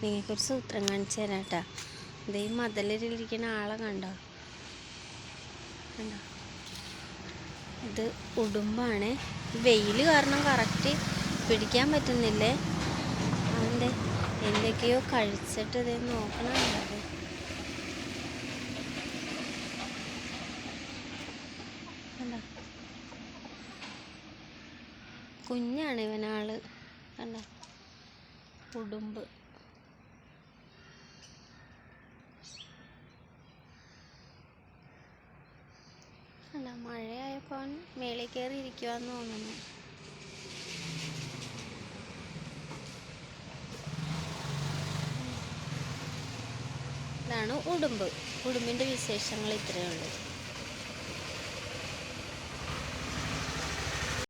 നിങ്ങൾക്കൊരു സൂത്രം കാണിച്ചു തരാം കേട്ടോ. ഈ മതിലിരിക്കുന്ന ആളെ കണ്ടോ? ഇത് ഉടുമ്പാണ്. വെയിൽ കാരണം കറക്റ്റ് പിടിക്കാൻ പറ്റുന്നില്ലേ. അവൻ്റെ എന്തൊക്കെയോ കഴിച്ചിട്ട് ഇത് നോക്കണമുണ്ടത്. കുഞ്ഞാണ് ഇവനാള്. കണ്ട ഉടുമ്പ്. കണ്ട മഴയായപ്പോൾ മേളിൽ കയറി ഇരിക്കുവാന്ന് തോന്നുന്നു. ഇതാണ് ഉടുമ്പ്. ഉടുമ്പിൻ്റെ വിശേഷങ്ങൾ ഇത്രയേ ഉള്ളൂ.